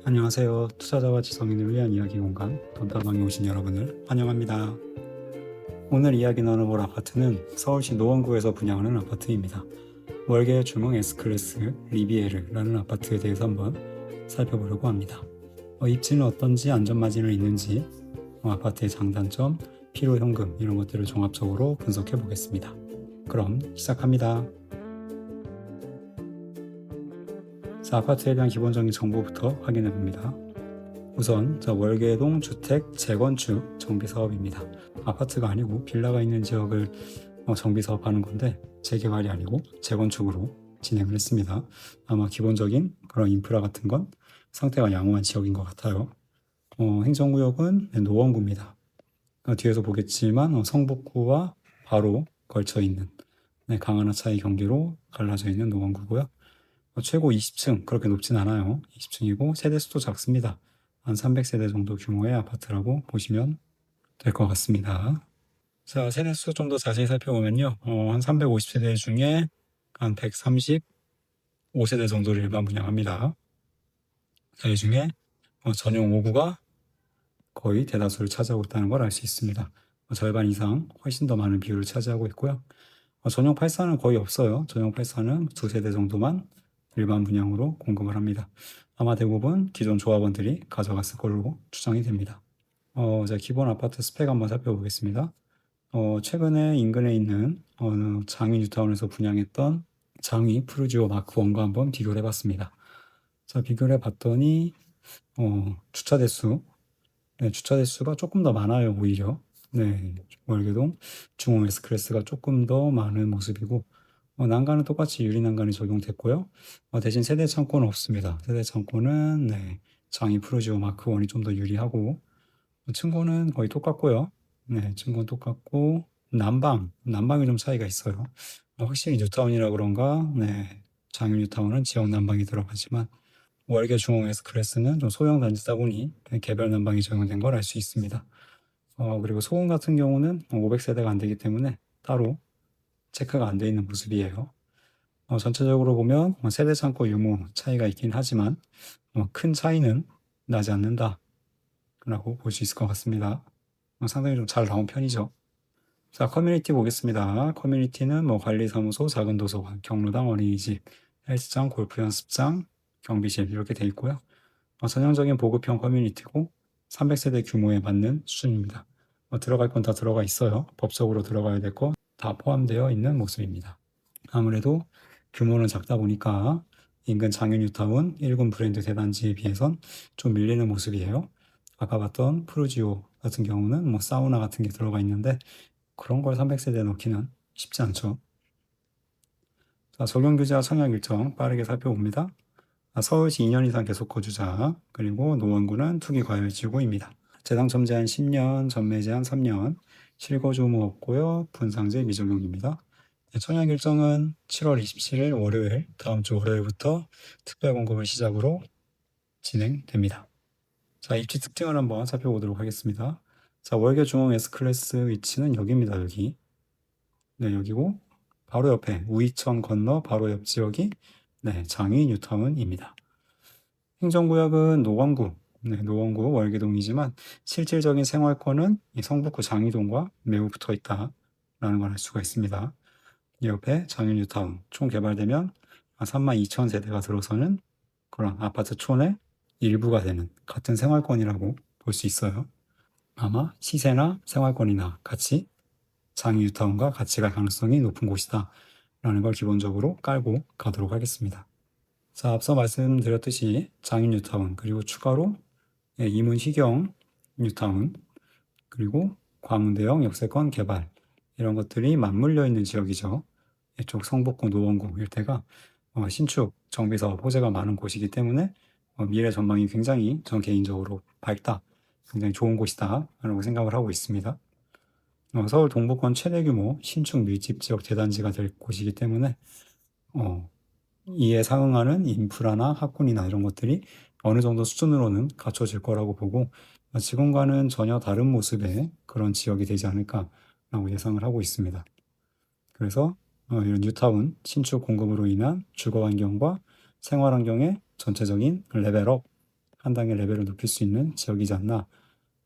안녕하세요. 투자자와 지성인을 위한 이야기 공간 돈다방에 오신 여러분을 환영합니다. 오늘 이야기 나눠볼 아파트는 서울시 노원구에서 분양하는 아파트입니다. 월계 중흥 S클래스 리비에르라는 아파트에 대해서 한번 살펴보려고 합니다. 입지는 어떤지, 안전마진은 있는지, 아파트의 장단점, 필요현금 이런 것들을 종합적으로 분석해 보겠습니다. 그럼 시작합니다. 자, 아파트에 대한 기본적인 정보부터 확인해 봅니다. 우선 월계동 주택 재건축 정비 사업입니다. 아파트가 아니고 빌라가 있는 지역을 정비 사업하는 건데 재개발이 아니고 재건축으로 진행을 했습니다. 아마 기본적인 그런 인프라 같은 건 상태가 양호한 지역인 것 같아요. 행정구역은 노원구입니다. 뒤에서 보겠지만 성북구와 바로 걸쳐 있는 강하나 차이 경계로 갈라져 있는 노원구고요. 최고 20층, 그렇게 높진 않아요. 20층이고 세대수도 작습니다. 한 300세대 정도 규모의 아파트라고 보시면 될 것 같습니다. 자, 세대수 좀 더 자세히 살펴보면요. 한 350세대 중에 한 135세대 정도를 일반 분양합니다. 자, 이 중에 전용 5구가 거의 대다수를 차지하고 있다는 걸 알 수 있습니다. 절반 이상 훨씬 더 많은 비율을 차지하고 있고요. 전용 84는 거의 없어요. 전용 84는 2세대 정도만 일반 분양으로 공급을 합니다. 아마 대부분 기존 조합원들이 가져갔을 걸로 추정이 됩니다. 자, 기본 아파트 스펙 한번 살펴보겠습니다. 최근에 인근에 있는 장위 뉴타운에서 분양했던 장위 푸르지오 마크 1과 한번 비교를 해봤습니다. 자, 비교를 해봤더니 주차 대수, 주차 대수가 조금 더 많아요, 오히려. 월계동 중흥 S클래스가 조금 더 많은 모습이고, 난간은 똑같이 유리 난간이 적용됐고요. 대신 세대 창고는 없습니다. 세대 창고는 장위 프루지오 마크 1이 좀 더 유리하고, 층고는 거의 똑같고요. 층고는 똑같고, 난방이 좀 차이가 있어요. 확실히 뉴타운이라 그런가, 장위 뉴타운은 지역 난방이 들어가지만, 월계 중흥 S클래스는 좀 소형 단지다 보니 개별 난방이 적용된 걸 알 수 있습니다. 그리고 소음 같은 경우는 500세대가 안 되기 때문에 따로 체크가 안 돼 있는 모습이에요. 전체적으로 보면 세대 창고 유무 차이가 있긴 하지만 큰 차이는 나지 않는다 라고 볼 수 있을 것 같습니다. 상당히 좀 잘 나온 편이죠. 자, 커뮤니티 보겠습니다. 커뮤니티는 관리사무소, 작은 도서관, 경로당, 어린이집, 헬스장, 골프 연습장, 경비실 이렇게 돼 있고요. 전형적인 보급형 커뮤니티고 300세대 규모에 맞는 수준입니다. 들어갈 건 다 들어가 있어요. 법적으로 들어가야 될 거 다 포함되어 있는 모습입니다. 아무래도 규모는 작다 보니까 인근 장유 뉴타운 1군 브랜드 대단지에 비해선 좀 밀리는 모습이에요. 아까 봤던 프루지오 같은 경우는 사우나 같은 게 들어가 있는데 그런 걸 300세대에 넣기는 쉽지 않죠. 자, 적용규제와 청약 일정 빠르게 살펴봅니다. 서울시 2년 이상 계속 거주자, 그리고 노원구는 투기과열지구입니다. 재당첨 제한 10년, 전매 제한 3년, 실거주 의무 없고요. 분상제 미적용입니다. 청약 일정은 7월 27일 월요일, 다음 주 월요일부터 특별 공급을 시작으로 진행됩니다. 자, 입지 특징을 한번 살펴보도록 하겠습니다. 자, 월계 중앙 S클래스 위치는 여기입니다. 여기. 여기고 바로 옆에 우이천 건너 바로 옆 지역이 장위 뉴타운입니다. 행정구역은 노원구, 노원구 월계동이지만 실질적인 생활권은 이 성북구 장위동과 매우 붙어 있다라는 걸 알 수가 있습니다. 이 옆에 장위 뉴타운 총 개발되면 32,000세대가 들어서는 그런 아파트촌의 일부가 되는 같은 생활권이라고 볼 수 있어요. 아마 시세나 생활권이나 같이 장위 뉴타운과 같이 갈 가능성이 높은 곳이다 라는 걸 기본적으로 깔고 가도록 하겠습니다. 자, 앞서 말씀드렸듯이 장인 뉴타운, 그리고 추가로 이문 희경 뉴타운, 그리고 광대형 역세권 개발, 이런 것들이 맞물려 있는 지역이죠. 이쪽 성북구, 노원구 일대가 신축, 정비사업 호재가 많은 곳이기 때문에 미래 전망이 굉장히 전 개인적으로 밝다, 굉장히 좋은 곳이다 라고 생각을 하고 있습니다. 서울 동부권 최대 규모 신축 밀집 지역 대단지가 될 곳이기 때문에 이에 상응하는 인프라나 학군이나 이런 것들이 어느 정도 수준으로는 갖춰질 거라고 보고 지금과는 전혀 다른 모습의 그런 지역이 되지 않을까라고 예상을 하고 있습니다. 그래서 이런 뉴타운 신축 공급으로 인한 주거 환경과 생활 환경의 전체적인 레벨업, 한 단계 레벨을 높일 수 있는 지역이지 않나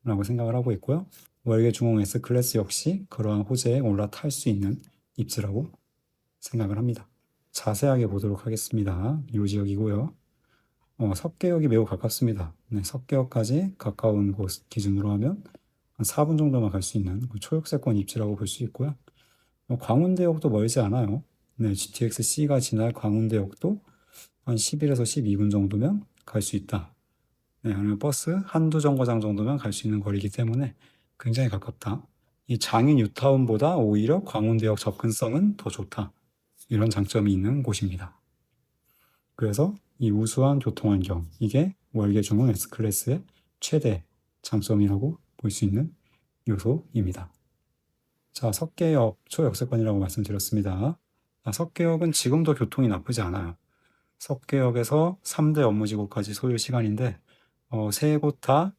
라고 생각을 하고 있고요. 월계 중앙 S클래스 역시 그러한 호재에 올라탈 수 있는 입지라고 생각을 합니다. 자세하게 보도록 하겠습니다. 이 지역이고요. 석계역이 매우 가깝습니다. 네, 석계역까지 가까운 곳 기준으로 하면 한 4분 정도만 갈 수 있는 초역세권 입지라고 볼 수 있고요. 광운대역도 멀지 않아요. 네, GTX-C가 지날 광운대역도 한 11에서 12분 정도면 갈 수 있다. 네, 아니면 버스 한두 정거장 정도면 갈 수 있는 거리이기 때문에 굉장히 가깝다. 이 장인 뉴타운보다 오히려 광운대역 접근성은 더 좋다. 이런 장점이 있는 곳입니다. 그래서 이 우수한 교통환경, 이게 월계 중앙 S클래스의 최대 장점이라고 볼 수 있는 요소입니다. 자, 석계역 초역세권이라고 말씀드렸습니다. 자, 석계역은 지금도 교통이 나쁘지 않아요. 석계역에서 3대 업무지구까지 소요 시간인데 3곳 다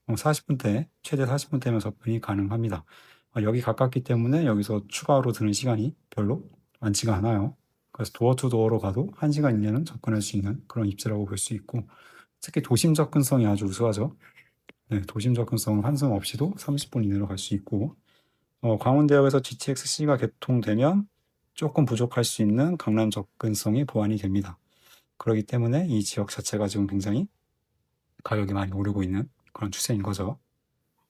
40분대, 최대 40분대면 접근이 가능합니다. 여기 가깝기 때문에 여기서 추가로 드는 시간이 별로 많지가 않아요. 그래서 도어 투 도어로 가도 1시간 이내는 접근할 수 있는 그런 입지라고 볼 수 있고, 특히 도심 접근성이 아주 우수하죠. 네, 도심 접근성은 환승 없이도 30분 이내로 갈 수 있고, 광운대역에서 GTX-C가 개통되면 조금 부족할 수 있는 강남 접근성이 보완이 됩니다. 그렇기 때문에 이 지역 자체가 지금 굉장히 가격이 많이 오르고 있는 그런 추세인 거죠.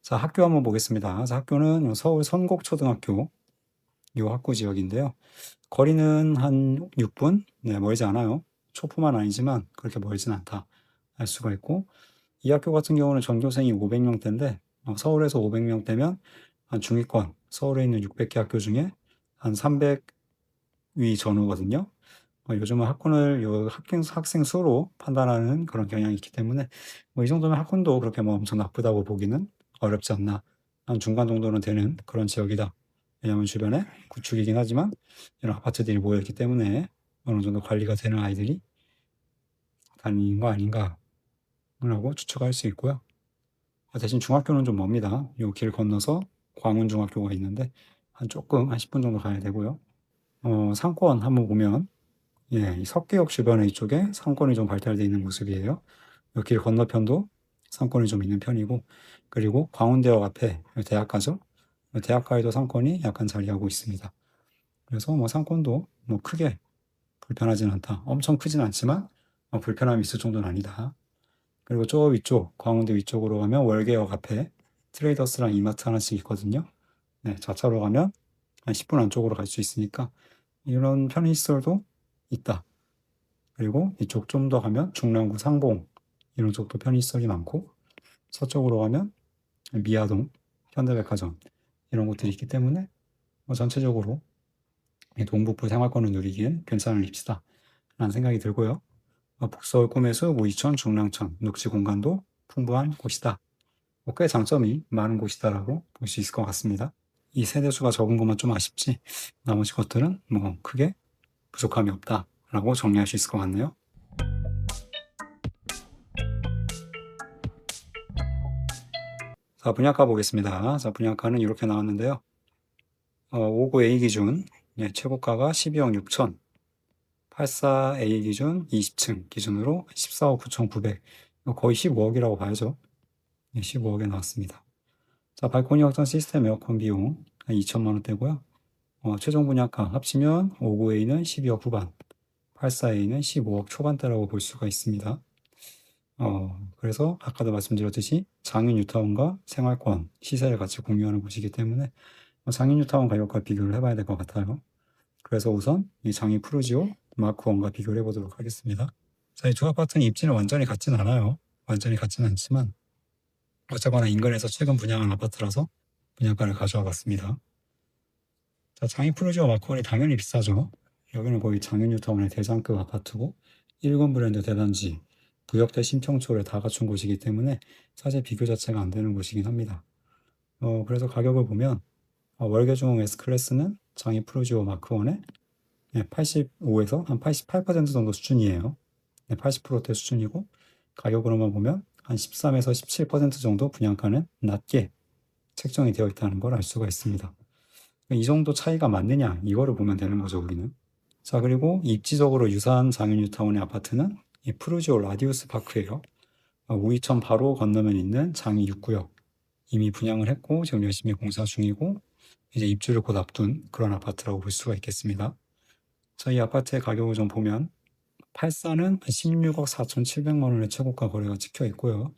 자, 학교 한번 보겠습니다. 자, 학교는 서울 선곡초등학교 이 학구 지역인데요. 거리는 한 6분? 네, 멀지 않아요. 초포만 아니지만 그렇게 멀진 않다 알 수가 있고, 이 학교 같은 경우는 전교생이 500명대인데 서울에서 500명대면 한 중위권, 서울에 있는 600개 학교 중에 한 300위 전후거든요. 요즘은 학군을 학생 수로 판단하는 그런 경향이 있기 때문에 이 정도면 학군도 그렇게 엄청 나쁘다고 보기는 어렵지 않나. 한 중간 정도는 되는 그런 지역이다. 왜냐하면 주변에 구축이긴 하지만 이런 아파트들이 모여있기 때문에 어느 정도 관리가 되는 아이들이 다니는 거 아닌가 라고 추측할 수 있고요. 대신 중학교는 좀 멉니다. 요 길 건너서 광운중학교가 있는데 한 10분 정도 가야 되고요. 상권 한번 보면 이 석계역 주변에 이쪽에 상권이 좀 발달되어 있는 모습이에요. 이 길 건너편도 상권이 좀 있는 편이고, 그리고 광운대역 앞에 대학가죠. 대학가에도 상권이 약간 자리하고 있습니다. 그래서 상권도 크게 불편하진 않다. 엄청 크진 않지만 불편함이 있을 정도는 아니다. 그리고 저 위쪽, 광운대 위쪽으로 가면 월계역 앞에 트레이더스랑 이마트 하나씩 있거든요. 네, 자차로 가면 한 10분 안쪽으로 갈 수 있으니까 이런 편의시설도 있다. 그리고 이쪽 좀 더 가면 중랑구 상봉 이런 쪽도 편의시설이 많고, 서쪽으로 가면 미아동, 현대백화점 이런 곳들이 있기 때문에 전체적으로 동북부 생활권을 누리기엔 괜찮은 입지다 라는 생각이 들고요. 북서울 꿈해수, 이천, 중랑천, 녹지 공간도 풍부한 곳이다. 꽤 장점이 많은 곳이다라고 볼 수 있을 것 같습니다. 이 세대수가 적은 것만 좀 아쉽지 나머지 것들은 크게 부족함이 없다라고 정리할 수 있을 것 같네요. 자, 분양가 보겠습니다. 자, 분양가는 이렇게 나왔는데요. 59A 기준 최고가가 12억 6천, 84A 기준 20층 기준으로 14억 9,900, 거의 15억이라고 봐야죠. 15억에 나왔습니다. 자, 발코니 확장 시스템 에어컨 비용 2천만 원대고요. 최종 분양가 합치면 59A는 12억 후반, 84A는 15억 초반대라고 볼 수가 있습니다. 그래서 아까도 말씀드렸듯이 장인 뉴타운과 생활권, 시세를 같이 공유하는 곳이기 때문에 장인 뉴타운 가격과 비교를 해봐야 될 것 같아요. 그래서 우선 이 장인 프루지오 마크1과 비교를 해보도록 하겠습니다. 자, 이 두 아파트는 입지는 완전히 같진 않아요. 완전히 같진 않지만 어쨌거나 인근에서 최근 분양한 아파트라서 분양가를 가져와 봤습니다. 자, 장인 프루지오 마크1이 당연히 비싸죠. 여기는 거의 장인 뉴타운의 대장급 아파트고 1군 브랜드 대단지, 구역대 신평초를 다 갖춘 곳이기 때문에 사실 비교 자체가 안 되는 곳이긴 합니다. 그래서 가격을 보면 월계중앙 S클래스는 장인 프루지오 마크1의 85에서 한 88% 정도 수준이에요. 80%대 수준이고, 가격으로만 보면 한 13에서 17% 정도 분양가는 낮게 책정이 되어 있다는 걸 알 수가 있습니다. 이 정도 차이가 맞느냐, 이거를 보면 되는 거죠, 우리는. 자, 그리고 입지적으로 유사한 장인 뉴타운의 아파트는 이 프루지오 라디우스 파크예요. 우이천 바로 건너면 있는 장위 6구역. 이미 분양을 했고 지금 열심히 공사 중이고 이제 입주를 곧 앞둔 그런 아파트라고 볼 수가 있겠습니다. 자, 이 아파트의 가격을 좀 보면 84는 16억 4,700만 원의 최고가 거래가 찍혀 있고요.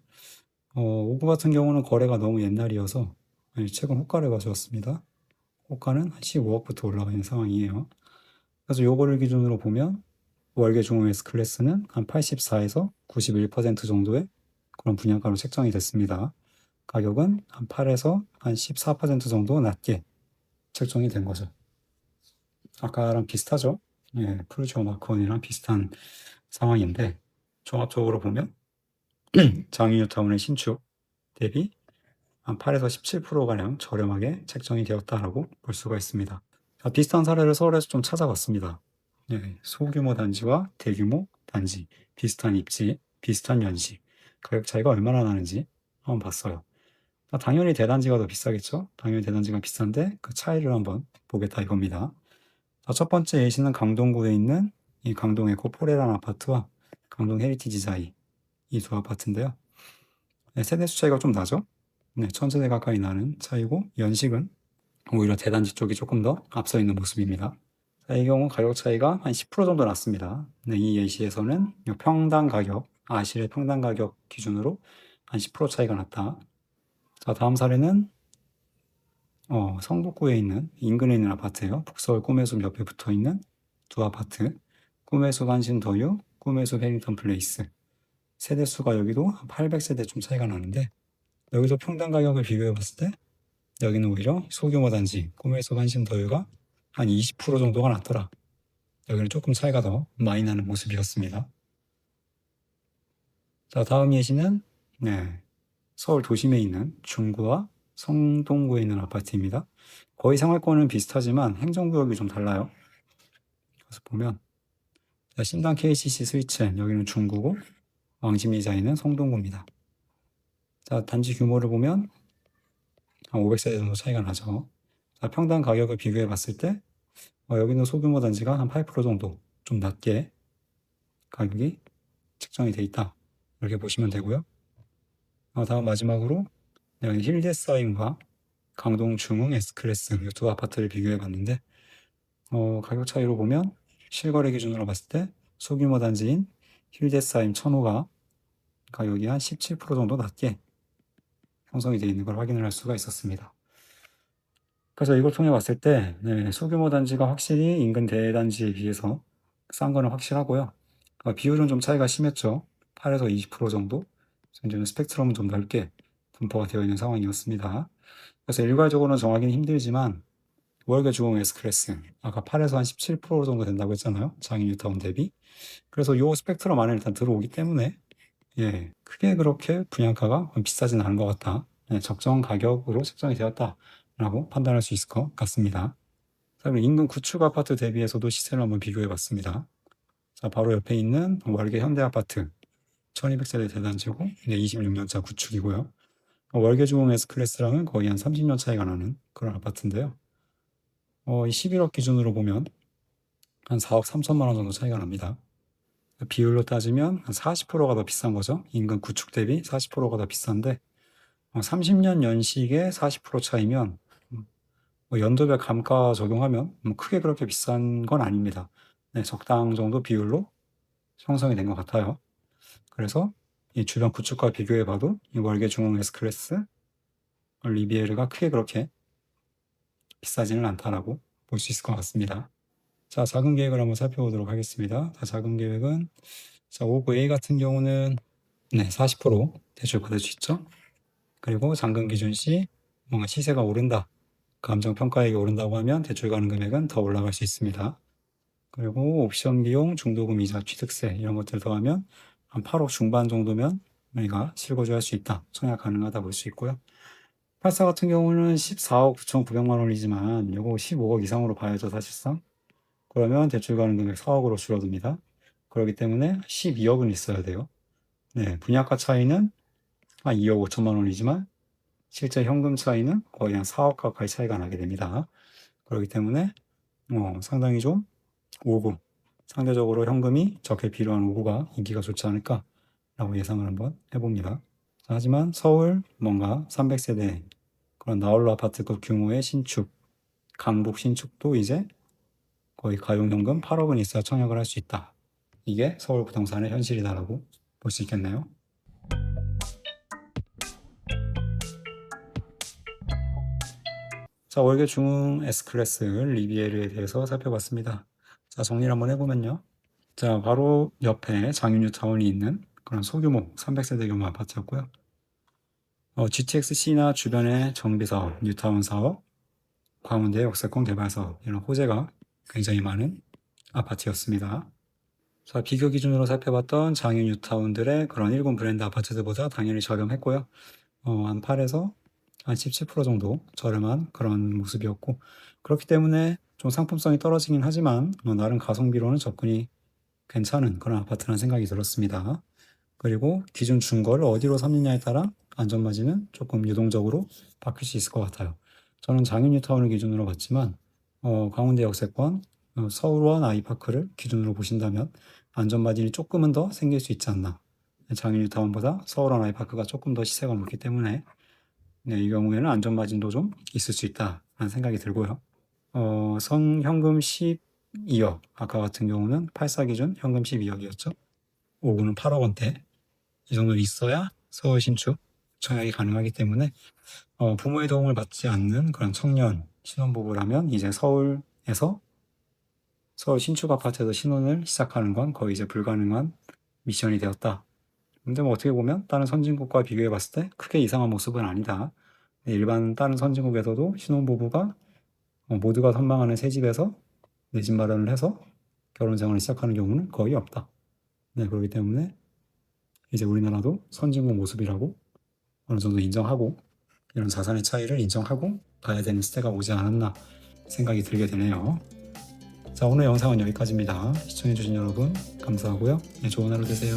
5구 같은 경우는 거래가 너무 옛날이어서 최근 호가를 가져왔습니다. 호가는 한 15억부터 올라가 있는 상황이에요. 그래서 요거를 기준으로 보면 월계 중앙 S클래스는 한 84에서 91% 정도의 그런 분양가로 책정이 됐습니다. 가격은 한 8에서 한 14% 정도 낮게 책정이 된 거죠. 아까랑 비슷하죠? 예, 프루지오 마크원이랑 비슷한 상황인데 종합적으로 보면 장유뉴타운의 신축 대비 한 8에서 17%가량 저렴하게 책정이 되었다라고 볼 수가 있습니다. 자, 비슷한 사례를 서울에서 좀 찾아봤습니다. 예, 소규모 단지와 대규모 단지, 비슷한 입지, 비슷한 연식, 가격 차이가 얼마나 나는지 한번 봤어요. 당연히 대단지가 더 비싸겠죠? 당연히 대단지가 비싼데 그 차이를 한번 보겠다 이겁니다. 자, 첫 번째 예시는 강동구에 있는 이 강동 에코포레란 아파트와 강동 헤리티지 자이 이 두 아파트인데요. 네, 세대수 차이가 좀 나죠? 네, 1000세대 가까이 나는 차이고 연식은 오히려 대단지 쪽이 조금 더 앞서 있는 모습입니다. 자, 이 경우 가격 차이가 한 10% 정도 났습니다. 네, 이 예시에서는 평당 가격, 아실의 평당 가격 기준으로 한 10% 차이가 났다. 자, 다음 사례는 성북구에 있는 인근에 있는 아파트예요. 북서울 꿈의숲 옆에 붙어 있는 두 아파트, 꿈의숲 한신더유, 꿈의숲 해링턴 플레이스. 세대수가 여기도 한 800세대 좀 차이가 나는데 여기서 평당 가격을 비교해 봤을 때 여기는 오히려 소규모 단지 꿈의숲 한신더유가 한 20% 정도가 낮더라. 여기는 조금 차이가 더 많이 나는 모습이었습니다. 자, 다음 예시는 서울 도심에 있는 중구와 성동구에 있는 아파트입니다. 거의 생활권은 비슷하지만 행정구역이 좀 달라요. 그래서 보면 신당 KCC 스위첸 여기는 중구고 왕십리자에는 성동구입니다. 자, 단지 규모를 보면 한 500세대 정도 차이가 나죠. 자, 평당 가격을 비교해 봤을 때 여기는 소규모 단지가 한 8% 정도 좀 낮게 가격이 책정이 돼 있다. 이렇게 보시면 되고요. 다음 마지막으로 힐데스하임과 강동 중흥 S클래스 이 두 아파트를 비교해 봤는데 가격 차이로 보면 실거래 기준으로 봤을 때 소규모 단지인 힐데스하임 1005가 가격이 한 17% 정도 낮게 형성이 되어 있는 걸 확인을 할 수가 있었습니다. 그래서 이걸 통해 봤을 때 소규모 단지가 확실히 인근 대단지에 비해서 싼 거는 확실하고요. 비율은 좀 차이가 심했죠. 8에서 20% 정도. 이제는 스펙트럼은 좀 넓게 분포가 되어 있는 상황이었습니다. 그래서 일괄적으로는 정하기는 힘들지만 월계 중흥 S클래스 아까 8에서 한 17% 정도 된다고 했잖아요. 장인 뉴타운 대비. 그래서 이 스펙트럼 안에 일단 들어오기 때문에 크게 그렇게 분양가가 비싸진 않은 것 같다. 적정 가격으로 책정이 되었다라고 판단할 수 있을 것 같습니다. 그다음에 인근 구축 아파트 대비해서도 시세를 한번 비교해 봤습니다. 자, 바로 옆에 있는 월계 현대아파트 1200세대 대단지고 26년차 구축이고요. 월계 중흥 S클래스랑은 거의 한 30년 차이가 나는 그런 아파트인데요. 이 11억 기준으로 보면 한 4억 3천만 원 정도 차이가 납니다. 비율로 따지면 한 40%가 더 비싼 거죠. 인근 구축 대비 40%가 더 비싼데 30년 연식에 40% 차이면 연도별 감가 적용하면 크게 그렇게 비싼 건 아닙니다. 적당 정도 비율로 형성이 된 것 같아요. 그래서 이 주변 구축과 비교해 봐도 이 월계 중흥 S클래스 리비에르가 크게 그렇게 비싸지는 않다라고 볼 수 있을 것 같습니다. 자, 자금 계획을 한번 살펴보도록 하겠습니다. 자금 계획은 5구 A 같은 경우는 40% 대출 받을 수 있죠. 그리고 잔금 기준 시 뭔가 시세가 오른다, 감정평가액이 오른다고 하면 대출 가능 금액은 더 올라갈 수 있습니다. 그리고 옵션 비용, 중도금 이자, 취득세 이런 것들 더하면 한 8억 중반 정도면 우리가 실거주할 수 있다, 청약 가능하다 볼 수 있고요. 84 같은 경우는 14억 9,900만 원이지만 이거 15억 이상으로 봐야죠, 사실상. 그러면 대출 가능 금액 4억으로 줄어듭니다. 그렇기 때문에 12억은 있어야 돼요. 분양가 차이는 한 2억 5천만 원이지만 실제 현금 차이는 거의 한 4억 가까이 차이가 나게 됩니다. 그렇기 때문에 상당히 좀 5구, 상대적으로 현금이 적게 필요한 5구가 인기가 좋지 않을까 라고 예상을 한번 해봅니다. 자, 하지만 서울 뭔가 300세대 그런 나홀로 아파트급 규모의 신축, 강북 신축도 이제 거의 가용연금 8억은 있어야 청약을 할 수 있다. 이게 서울 부동산의 현실이다라고 볼 수 있겠네요. 자, 월계 중흥 S클래스 리비에르에 대해서 살펴봤습니다. 자, 정리를 한번 해보면요. 자, 바로 옆에 장윤뉴타운이 있는 그런 소규모 300세대 규모 아파트였고요. GTX-C나 주변의 정비사업, 뉴타운 사업, 광운대 역세권 개발 사업 이런 호재가 굉장히 많은 아파트였습니다. 자, 비교 기준으로 살펴봤던 장윤 뉴타운들의 그런 1군 브랜드 아파트들보다 당연히 저렴했고요. 한 8에서 한 17% 정도 저렴한 그런 모습이었고, 그렇기 때문에 좀 상품성이 떨어지긴 하지만 나름 가성비로는 접근이 괜찮은 그런 아파트라는 생각이 들었습니다. 그리고 기준 준거를 어디로 삼느냐에 따라 안전마진은 조금 유동적으로 바뀔 수 있을 것 같아요. 저는 장윤뉴타운을 기준으로 봤지만 광운대 역세권, 서울원 아이파크를 기준으로 보신다면 안전마진이 조금은 더 생길 수 있지 않나. 장윤뉴타운보다 서울원 아이파크가 조금 더 시세가 높기 때문에 이 경우에는 안전마진도 좀 있을 수 있다라는 생각이 들고요. 현금 12억, 아까 같은 경우는 84 기준 현금 12억이었죠. 5구는 8억 원대. 이 정도 있어야 서울 신축 청약이 가능하기 때문에 부모의 도움을 받지 않는 그런 청년 신혼부부라면 이제 서울에서 서울 신축 아파트에서 신혼을 시작하는 건 거의 이제 불가능한 미션이 되었다. 근데 뭐 어떻게 보면 다른 선진국과 비교해 봤을 때 크게 이상한 모습은 아니다. 일반 다른 선진국에서도 신혼부부가 모두가 선망하는 새 집에서 내 집 마련을 해서 결혼 생활을 시작하는 경우는 거의 없다. 네, 그렇기 때문에 이제 우리나라도 선진국 모습이라고 어느 정도 인정하고 이런 자산의 차이를 인정하고 가야 되는 시대가 오지 않았나 생각이 들게 되네요. 자, 오늘 영상은 여기까지입니다. 시청해주신 여러분 감사하고요. 네, 좋은 하루 되세요.